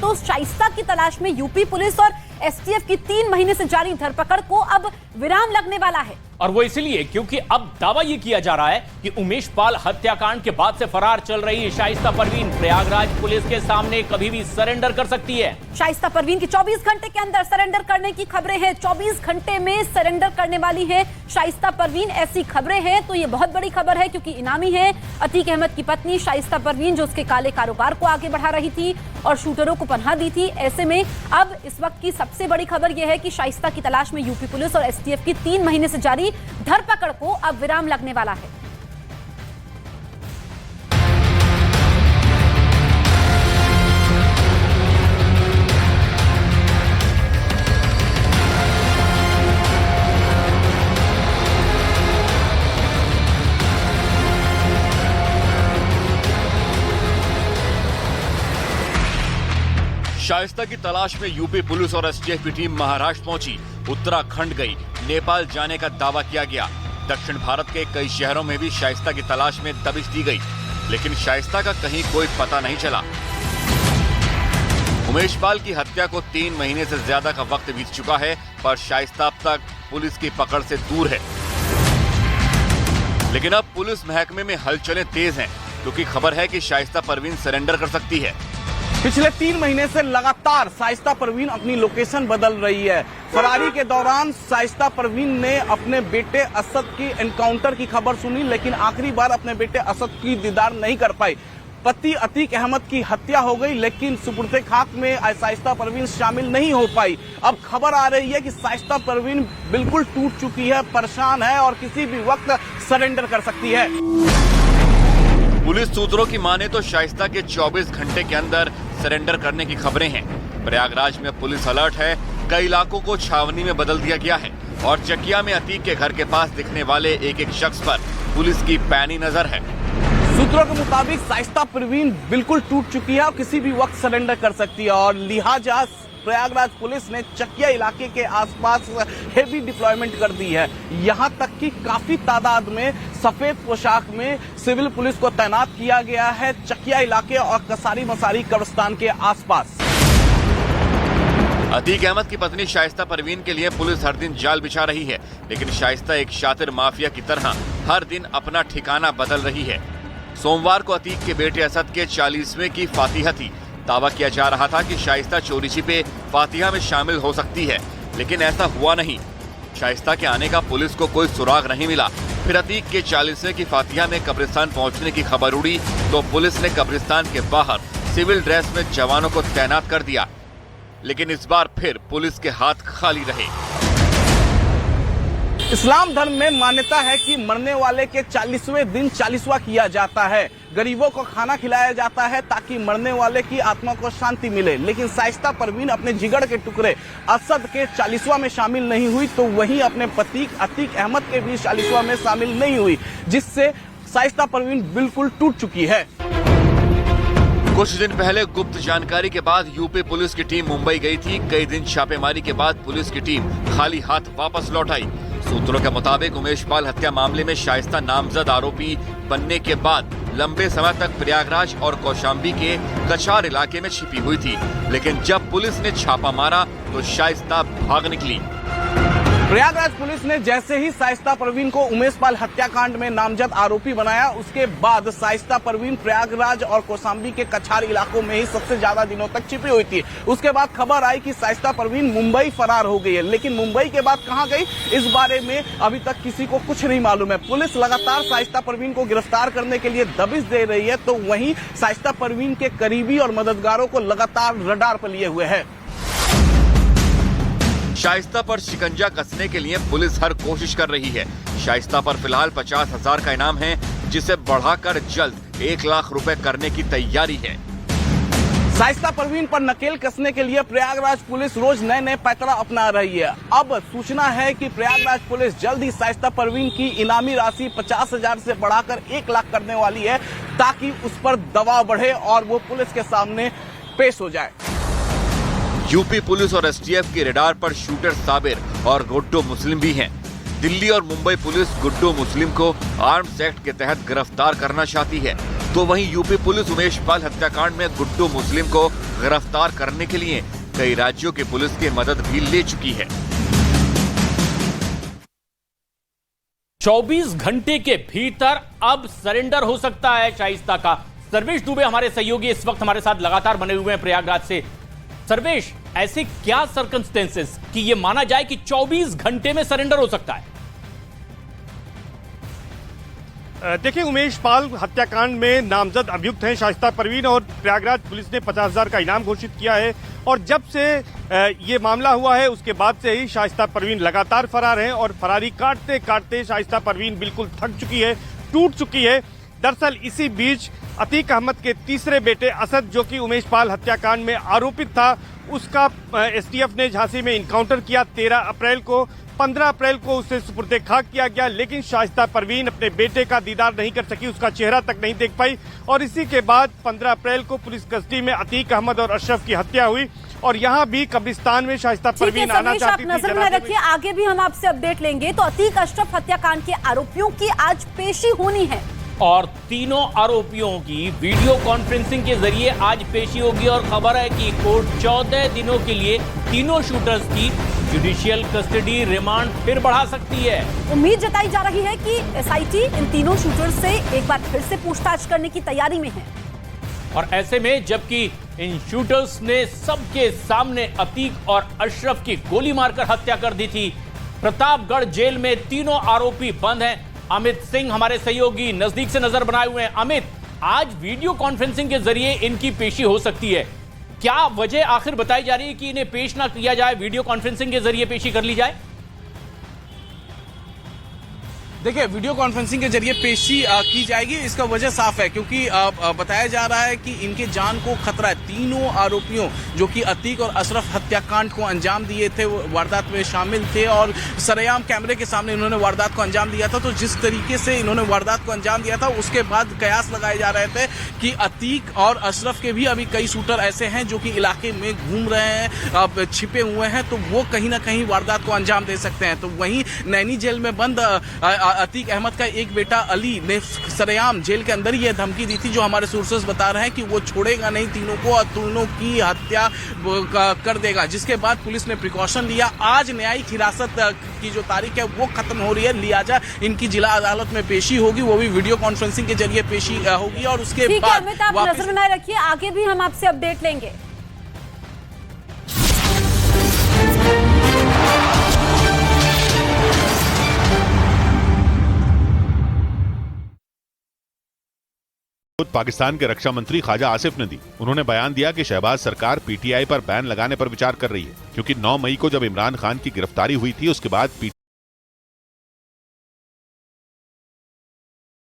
तो शाइस्ता की तलाश में यूपी पुलिस और एसटीएफ की 3 महीने से जारी धरपकड़ को अब विराम लगने वाला है। और वो इसलिए क्योंकि अब दावा यह किया जा रहा है कि उमेश पाल हत्याकांड के बाद से फरार चल रही शाइस्ता परवीन प्रयागराज पुलिस के सामने कभी भी सरेंडर कर सकती है। शाइस्ता परवीन की 24 घंटे के अंदर सरेंडर करने की खबरें हैं। 24 घंटे में सरेंडर करने वाली है शाइस्ता परवीन, ऐसी खबरें हैं। तो ये बहुत बड़ी खबर है क्योंकि इनामी है अतीक अहमद की पत्नी शाइस्ता परवीन, जो उसके काले कारोबार को आगे बढ़ा रही थी और शूटरों को पनाह दी थी। ऐसे में अब इस वक्त की सबसे बड़ी खबर यह है कि शाइस्ता की तलाश में यूपी पुलिस और एसटीएफ की 3 महीने से जारी धरपकड़ को अब विराम लगने वाला है। शाइस्ता की तलाश में यूपी पुलिस और एसटीएफ की टीम महाराष्ट्र पहुंची, उत्तराखंड गई, नेपाल जाने का दावा किया गया। दक्षिण भारत के कई शहरों में भी शाइस्ता की तलाश में दबिश दी गई, लेकिन शाइस्ता का कहीं कोई पता नहीं चला। उमेश पाल की हत्या को 3 महीने से ज्यादा का वक्त बीत चुका है, पर शाइस्ता अब तक पुलिस की पकड़ से दूर है। लेकिन अब पुलिस महकमे में हलचलें तेज हैं, क्योंकि खबर है कि शाइस्ता परवीन सरेंडर कर सकती है। पिछले 3 महीने से लगातार शाइस्ता परवीन अपनी लोकेशन बदल रही है। फरारी के दौरान शाइस्ता परवीन ने अपने बेटे असद की एनकाउंटर की खबर सुनी, लेकिन आखिरी बार अपने बेटे असद की दीदार नहीं कर पाई। पति अतीक अहमद की हत्या हो गई, लेकिन सुपुर्दे खाक में शाइस्ता परवीन शामिल नहीं हो पाई। अब खबर आ रही है कि शाइस्ता परवीन बिल्कुल टूट चुकी है, परेशान है और किसी भी वक्त सरेंडर कर सकती है। पुलिस सूत्रों की माने तो शाइस्ता के 24 घंटे के अंदर सरेंडर करने की खबरें हैं। प्रयागराज में पुलिस अलर्ट है, कई इलाकों को छावनी में बदल दिया गया है और चकिया में अतीक के घर के पास दिखने वाले एक शख्स पर पुलिस की पैनी नजर है। सूत्रों के मुताबिक शाइस्ता परवीन बिल्कुल टूट चुकी है और किसी भी वक्त सरेंडर कर सकती है और लिहाजा प्रयागराज पुलिस ने चकिया इलाके के आसपास हेवी डिप्लॉयमेंट कर दी है। यहां तक कि काफी तादाद में सफेद पोशाक में सिविल पुलिस को तैनात किया गया है चकिया इलाके और कसारी मसारी कब्रिस्तान के आसपास। अतीक अहमद की पत्नी शाइस्ता परवीन के लिए पुलिस हर दिन जाल बिछा रही है, लेकिन शाइस्ता एक शातिर माफिया की तरह हर दिन अपना ठिकाना बदल रही है। सोमवार को अतीक के बेटे असद के 40वें की फातिहा थी। दावा किया जा रहा था कि शाइस्ता चोरी छिपे फातिहा में शामिल हो सकती है, लेकिन ऐसा हुआ नहीं। शाइस्ता के आने का पुलिस को कोई सुराग नहीं मिला। फिर अतीक के 40वें की फातिहा में कब्रिस्तान पहुंचने की खबर उड़ी तो पुलिस ने कब्रिस्तान के बाहर सिविल ड्रेस में जवानों को तैनात कर दिया, लेकिन इस बार फिर पुलिस के हाथ खाली रहे। इस्लाम धर्म में मान्यता है कि मरने वाले के 40वें दिन 40वां किया जाता है। गरीबों को खाना खिलाया जाता है ताकि मरने वाले की आत्मा को शांति मिले। लेकिन शाइस्ता परवीन अपने जिगर के टुकड़े असद के 40वां में शामिल नहीं हुई, तो वहीं अपने पति अतीक अहमद के भी 40वां में शामिल नहीं हुई, जिससे शाइस्ता परवीन बिल्कुल टूट चुकी है। कुछ दिन पहले गुप्त जानकारी के बाद यूपी पुलिस की टीम मुंबई गई थी। कई दिन छापेमारी के बाद पुलिस की टीम खाली हाथ वापस लौट आई। सूत्रों के मुताबिक उमेश पाल हत्या मामले में शाइस्ता नामजद आरोपी बनने के बाद लंबे समय तक प्रयागराज और कौशाम्बी के कछार इलाके में छिपी हुई थी, लेकिन जब पुलिस ने छापा मारा तो शाइस्ता भाग निकली। प्रयागराज पुलिस ने जैसे ही शाइस्ता परवीन को उमेश पाल हत्याकांड में नामजद आरोपी बनाया, उसके बाद शाइस्ता परवीन प्रयागराज और कौशाम्बी के कछार इलाकों में ही सबसे ज्यादा दिनों तक छिपी हुई थी। उसके बाद खबर आई कि शाइस्ता परवीन मुंबई फरार हो गई है, लेकिन मुंबई के बाद कहां गई, इस बारे में अभी तक किसी को कुछ नहीं मालूम है। पुलिस लगातार शाइस्ता परवीन को गिरफ्तार करने के लिए दबिश दे रही है, तो वहीं शाइस्ता परवीन के करीबी और मददगारों को लगातार रडार पर लिए हुए है। शाइस्ता पर शिकंजा कसने के लिए पुलिस हर कोशिश कर रही है। शाइस्ता पर फिलहाल 50,000 का इनाम है, जिसे बढ़ाकर जल्द 1 लाख रुपए करने की तैयारी है। शाइस्ता परवीन पर नकेल कसने के लिए प्रयागराज पुलिस रोज नए नए पैतरा अपना रही है। अब सूचना है कि प्रयागराज पुलिस जल्द ही शाइस्ता परवीन की इनामी राशि 50,000 से बढ़ाकर 1 लाख करने वाली है, ताकि उस पर दबाव बढ़े और वो पुलिस के सामने पेश हो जाए। यूपी पुलिस और एसटीएफ के रडार पर शूटर साबिर और गुड्डू मुस्लिम भी हैं। दिल्ली और मुंबई पुलिस गुड्डू मुस्लिम को आर्म्स एक्ट के तहत गिरफ्तार करना चाहती है, तो वहीं यूपी पुलिस उमेश पाल हत्याकांड में गुड्डू मुस्लिम को गिरफ्तार करने के लिए कई राज्यों की पुलिस की मदद भी ले चुकी है। 24 घंटे के भीतर अब सरेंडर हो सकता है शाइस्ता का। सर्वेश दुबे हमारे सहयोगी इस वक्त हमारे साथ लगातार बने हुए हैं प्रयागराज से। सर्वेश, ऐसे क्या सर्कमस्टेंसेस कि यह माना जाए कि 24 घंटे में सरेंडर हो सकता है? देखिए, उमेश पाल हत्याकांड में नामजद अभियुक्त हैं शाइस्ता परवीन और प्रयागराज पुलिस ने 50,000 का इनाम घोषित किया है। और जब से ये मामला हुआ है उसके बाद से ही शाइस्ता परवीन लगातार फरार हैं और फरारी काटते काटते शाइस्ता परवीन बिल्कुल थक चुकी है, टूट चुकी है। दरअसल इसी बीच अतीक अहमद के तीसरे बेटे असद, जो कि उमेश पाल हत्याकांड में आरोपित था, उसका एसटीएफ ने झांसी में इनकाउंटर किया 13 अप्रैल को। 15 अप्रैल को उसे सुपुर्दे खाक किया गया, लेकिन शाइस्ता परवीन अपने बेटे का दीदार नहीं कर सकी, उसका चेहरा तक नहीं देख पाई। और इसी के बाद 15 अप्रैल को पुलिस कस्टडी में अतीक अहमद और अशरफ की हत्या हुई और यहाँ भी कब्रिस्तान में शाइस्ता परवीन आना चाहती थी। नजर में रखिए, आगे भी हम आपसे अपडेट लेंगे। तो अतीक अशरफ हत्याकांड के आरोपियों की आज पेशी होनी है और तीनों आरोपियों की वीडियो कॉन्फ्रेंसिंग के जरिए आज पेशी होगी और खबर है कि कोर्ट 14 दिनों के लिए तीनों शूटर्स की जुडिशियल कस्टडी रिमांड फिर बढ़ा सकती है। उम्मीद जताई जा रही है कि एसआईटी इन तीनों शूटर्स से एक बार फिर से पूछताछ करने की तैयारी में है। और ऐसे में जबकि इन शूटर्स ने सबके सामने अतीक और अशरफ की गोली मारकर हत्या कर दी थी, प्रतापगढ़ जेल में तीनों आरोपी बंद हैं। अमित सिंह हमारे सहयोगी नजदीक से नजर बनाए हुए हैं। अमित, आज वीडियो कॉन्फ्रेंसिंग के जरिए इनकी पेशी हो सकती है, क्या वजह आखिर बताई जा रही है कि इन्हें पेश ना किया जाए, वीडियो कॉन्फ्रेंसिंग के जरिए पेशी कर ली जाए? देखिए, वीडियो कॉन्फ्रेंसिंग के जरिए पेशी की जाएगी। इसका वजह साफ है क्योंकि बताया जा रहा है कि इनके जान को खतरा है। तीनों आरोपियों जो कि अतीक और अशरफ हत्याकांड को अंजाम दिए थे, वो वारदात में शामिल थे और सरेआम कैमरे के सामने इन्होंने वारदात को अंजाम दिया था। तो जिस तरीके से इन्होंने वारदात को अंजाम दिया था, उसके बाद कयास लगाए जा रहे थे कि अतीक और अशरफ के भी अभी कई शूटर ऐसे हैं जो कि इलाके में घूम रहे हैं, छिपे हुए हैं, तो वो कहीं ना कहीं वारदात को अंजाम दे सकते हैं। तो वहीं नैनी जेल में बंद अतीक अहमद का एक बेटा अली ने सरेआम जेल के अंदर ये धमकी दी थी, जो हमारे सोर्सेस बता रहे हैं कि वो छोड़ेगा नहीं तीनों को और तीनों की हत्या कर देगा। जिसके बाद पुलिस ने प्रिकॉशन लिया। आज न्यायिक हिरासत की जो तारीख है वो खत्म हो रही है, लिहाजा इनकी जिला अदालत में पेशी होगी, वो भी वीडियो कॉन्फ्रेंसिंग के जरिए पेशी होगी और उसके बाद अमित, आप नजर बनाए रखिए, आगे भी हम आपसे अपडेट लेंगे। पाकिस्तान के रक्षा मंत्री ख्वाजा आसिफ ने दी। उन्होंने बयान दिया कि शहबाज सरकार पीटीआई पर बैन लगाने पर विचार कर रही है, क्योंकि 9 मई को जब इमरान खान की गिरफ्तारी हुई थी उसके बाद